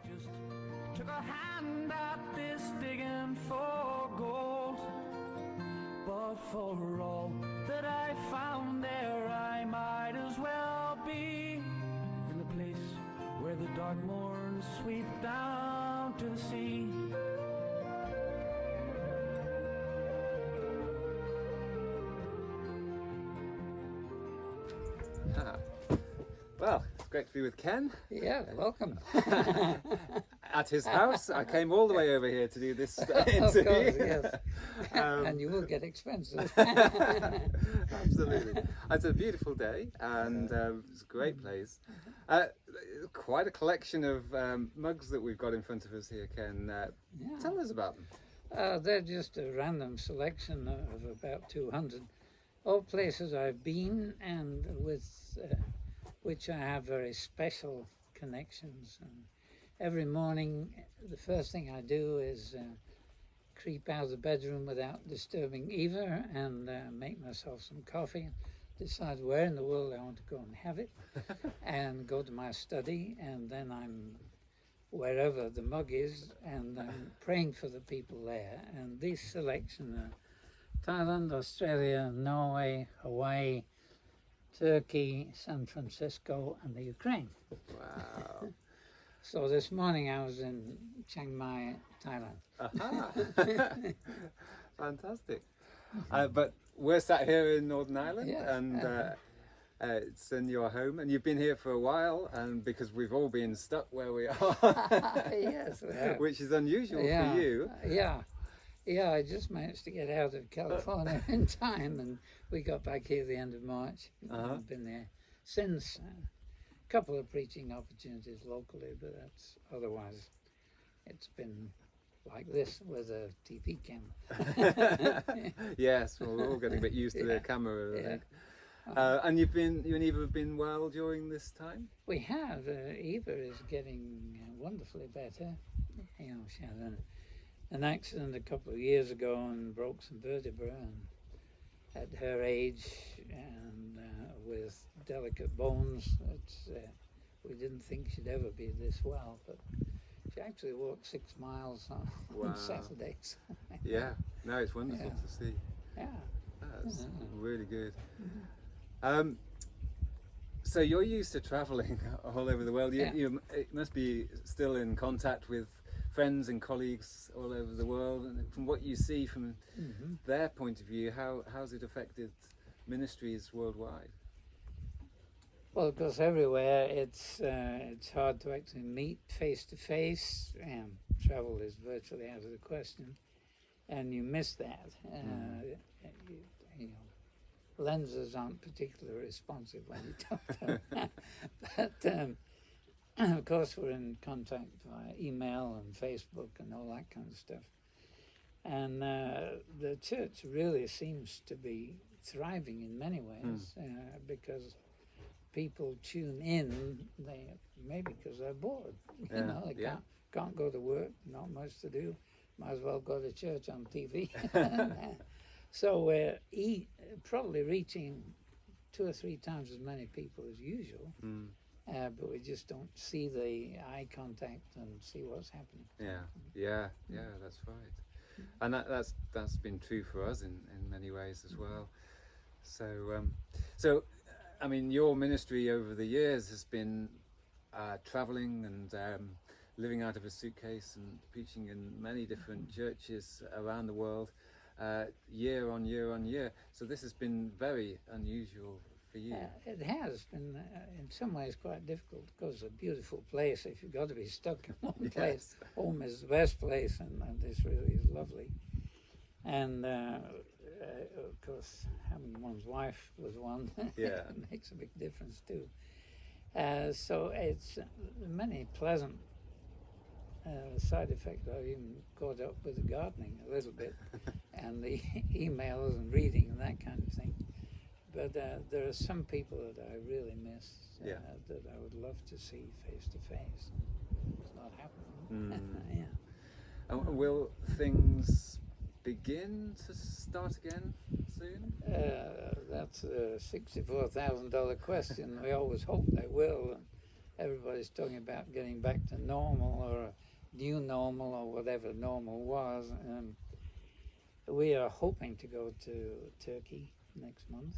just took a hand at this digging for gold. But for all that I found there, I might as well be in the place where the dark morns sweep down to the sea. Well, it's great to be with Ken Yeah, welcome. at his house. I came all the way over here to do this Of interview. course, yes. And you will get expenses. Absolutely. It's a beautiful day and it's a great place. Quite a collection of mugs that we've got in front of us here, Ken. Tell us about them. They're just a random selection of about 200. All places I've been and with which I have very special connections. And every morning, the first thing I do is creep out of the bedroom without disturbing Eva and make myself some coffee, decide where in the world I want to go and have it, and go to my study, and then I'm wherever the mug is, and I'm praying for the people there. And this selection are Thailand, Australia, Norway, Hawaii, Turkey, San Francisco, and the Ukraine. Wow. So this morning I was in Chiang Mai, Thailand. Aha. Fantastic. But we're sat here in Northern Ireland, Yeah. and it's in your home, and you've been here for a while, and because we've all been stuck where we are, Yes, we have. which is unusual for you. Yeah, I just managed to get out of California in time, and we got back here at the end of March. I've been there since. A couple of preaching opportunities locally, but that's otherwise it's been like this with a TV camera. Yes, well, we're all getting a bit used to the camera, I think. And you and Eva have been well during this time? We have. Eva is getting wonderfully better. You know, she had an accident a couple of years ago and broke some vertebrae, and at her age and with delicate bones, we didn't think she'd ever be this well, but she actually walked 6 miles on Saturday. So, Yeah, no, it's wonderful to see. yeah. That's really good. So you're used to traveling all over the world. You must be still in contact with friends and colleagues all over the world, and from what you see from their point of view, how's it affected ministries worldwide? Well, of course, everywhere it's hard to actually meet face to face, and travel is virtually out of the question, and you miss that. You know, lenses aren't particularly responsive when you talk to them. But of course, we're in contact via email and Facebook and all that kind of stuff. And the church really seems to be thriving in many ways because people tune in, maybe because they're bored. You know, they can't go to work, not much to do, might as well go to church on TV. So we're probably reaching 2 or 3 times as many people as usual, but we just don't see the eye contact and see what's happening. Yeah, that's right. And that's been true for us in many ways as well. So I mean, your ministry over the years has been traveling and living out of a suitcase and preaching in many different churches around the world, year on year on year. So this has been very unusual for you. It has been in some ways quite difficult because it's a beautiful place. If you've got to be stuck in one place, home is the best place, and this really is lovely. And of course, having one's wife with one makes a big difference too. So it's many pleasant side effects. I've even caught up with the gardening a little bit and the emails and reading and that kind of thing. But there are some people that I really miss that I would love to see face to face. It's not happening. And will things begin to start again soon? That's a $64,000 question. We always hope they will. everybody's talking about getting back to normal or a new normal or whatever normal was. We are hoping to go to Turkey next month.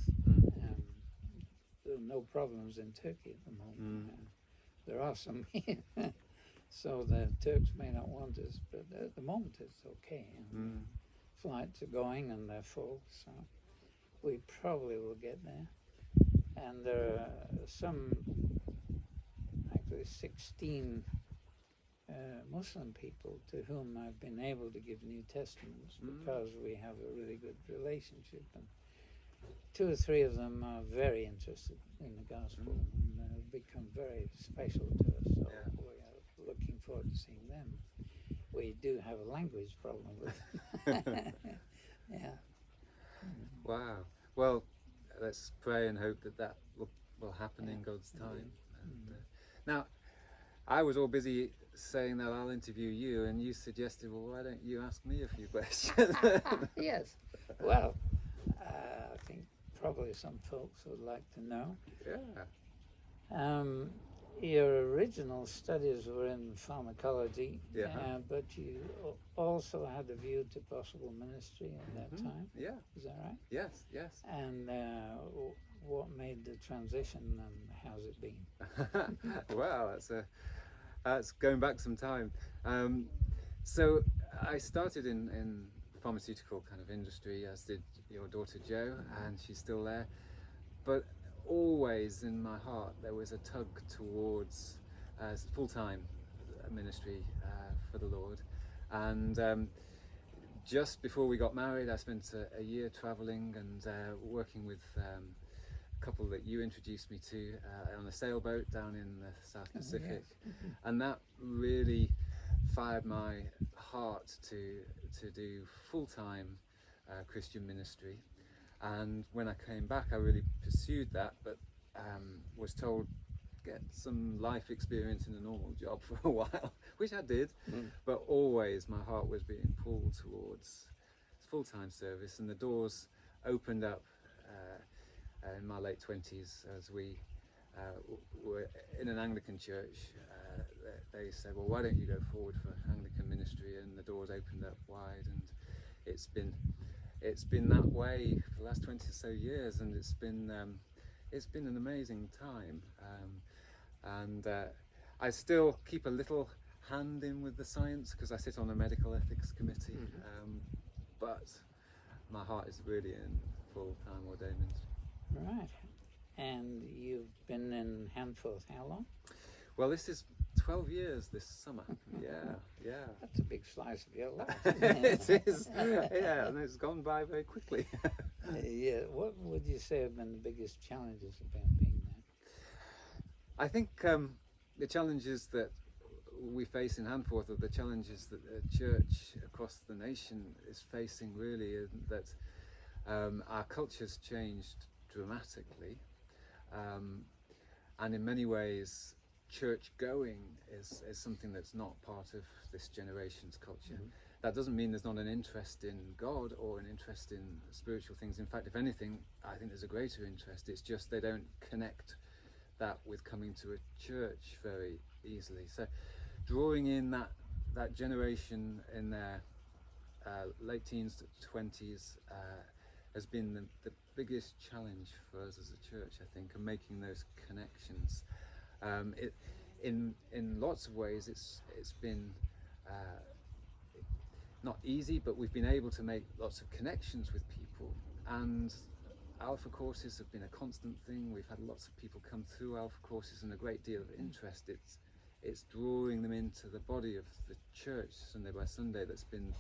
There are no problems in Turkey at the moment. There are some here, so the Turks may not want us, but at the moment it's okay. Flights are going and they're full, so we probably will get there. And there are actually 16 Muslim people to whom I've been able to give New Testaments because we have a really good relationship. And 2 or 3 of them are very interested in the gospel and have become very special to us. So we are looking forward to seeing them. We do have a language problem with them. Yeah. Wow. Well, let's pray and hope that will happen in God's time. And, now, I was all busy saying that I'll interview you, and you suggested, well, why don't you ask me a few questions? Yes. Well, I think probably some folks would like to know. Yeah. Your original studies were in pharmacology, but you also had a view to possible ministry at that time. Yeah. Is that right? Yes. And what made the transition, and how's it been? Wow, that's going back some time. So I started in pharmaceutical kind of industry, as did your daughter Jo, and she's still there. But always in my heart there was a tug towards full-time ministry for the Lord. And just before we got married, I spent a year traveling and working with a couple that you introduced me to on a sailboat down in the South Pacific. And that really fired my heart to do full-time Christian ministry. And when I came back, I really pursued that, but was told get some life experience in a normal job for a while, which I did. But always my heart was being pulled towards full-time service, and the doors opened up in my late 20s as we were in an Anglican church. They said, well, why don't you go forward for Anglican ministry? And the doors opened up wide, and it's been that way for the last 20 or so years, and it's been an amazing time. And I still keep a little hand in with the science because I sit on a medical ethics committee, but my heart is really in full-time ordained ministry. Right. And you've been in Hanforth how long? Well, this is 12 years this summer. Yeah. That's a big slice of your life. It is. Yeah, and it's gone by very quickly. Yeah. What would you say have been the biggest challenges about being there? I think the challenges that we face in Hanforth are the challenges that the church across the nation is facing, really, and that our culture's changed dramatically, and in many ways church going is something that's not part of this generation's culture. That doesn't mean there's not an interest in God or an interest in spiritual things. In fact, if anything, I think there's a greater interest. It's just they don't connect that with coming to a church very easily. So drawing in that generation in their late teens to 20s has been the biggest challenge for us as a church, I think, and making those connections. In lots of ways it's been not easy, but we've been able to make lots of connections with people, and Alpha courses have been a constant thing. We've had lots of people come through Alpha courses and a great deal of interest. It's drawing them into the body of the church Sunday by Sunday that's been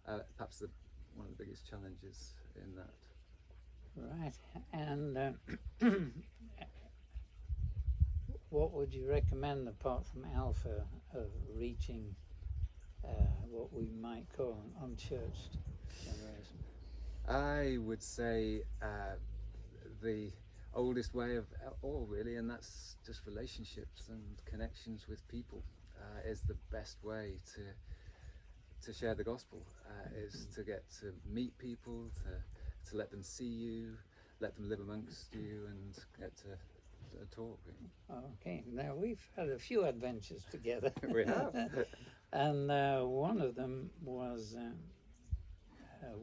perhaps one of the biggest challenges in that. Right. And what would you recommend, apart from Alpha, of reaching what we might call an unchurched generation? I would say the oldest way of all, really, and that's just relationships and connections with people is the best way to share the gospel, is to get to meet people, to let them see you, let them live amongst you, and get to a talk. Okay, now we've had a few adventures together. We have. And one of them was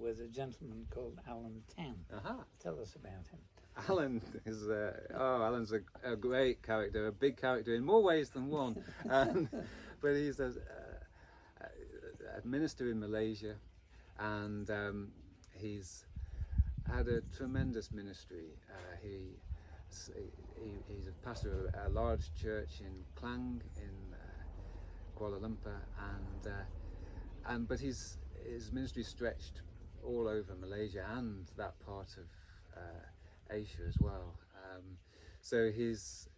with a gentleman called Alan Tan. Aha. Tell us about him. Alan is Alan's a great character, a big character in more ways than one. But he's a minister in Malaysia, and he's had a tremendous ministry. He's a pastor of a large church in Klang in Kuala Lumpur, but his ministry stretched all over Malaysia and that part of Asia as well. So he's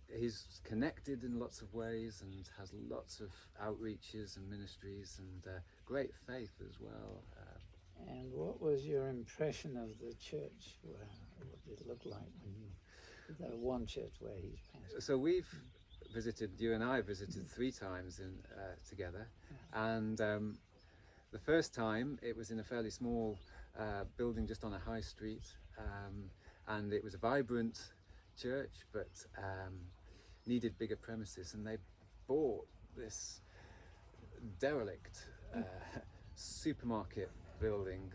connected in lots of ways and has lots of outreaches and ministries and great faith as well. And what was your impression of the church? What did it look like when you, the one church where he's pastor? So we've visited, you and I visited 3 times together, and the first time it was in a fairly small building just on a high street, and it was a vibrant church, but needed bigger premises, and they bought this derelict supermarket building.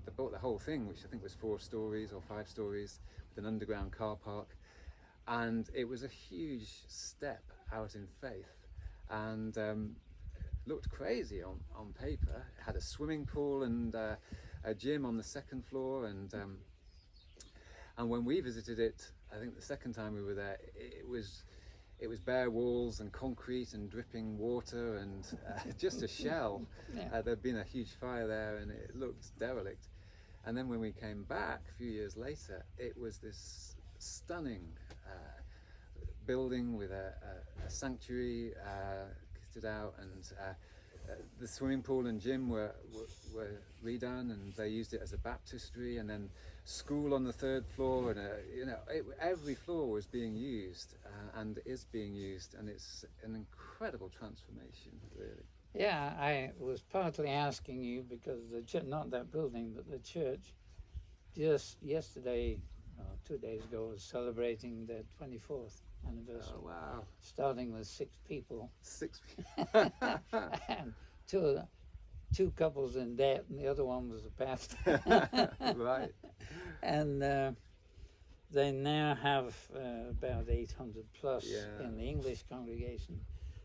They bought the whole thing, which I think was 4 stories or 5 stories, with an underground car park, and it was a huge step out in faith, and looked crazy on paper. It had a swimming pool and a gym on the 2nd floor, and when we visited it, I think the second time we were there, it was bare walls and concrete and dripping water and just a shell. Yeah. There'd been a huge fire there and it looked derelict. And then when we came back a few years later, it was this stunning building with a sanctuary kitted out, and the swimming pool and gym were redone, and they used it as a baptistry, and then school on the 3rd floor, and every floor was being used and is being used, and it's an incredible transformation, really. Yeah, I was partly asking you because not that building, but the church just yesterday, 2 days ago, was celebrating their 24th anniversary. Oh, wow. Starting with 6 people. 6 people. And two couples in debt, and the other one was a pastor. Right. And they now have about 800 plus in the English congregation.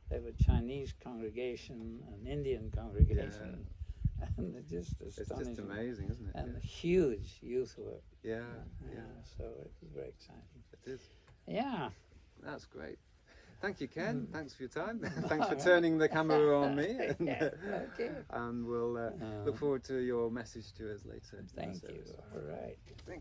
They have a Chinese congregation, an Indian congregation, and they're just astonishing. It's just amazing, isn't it? And huge youth work. Yeah. So it was very exciting. It is. Yeah. That's great. Thank you, Ken. Thanks for your time. Thanks for turning the camera on me. And, Okay. And we'll look forward to your message to us later. Thank you. All right. Thank you.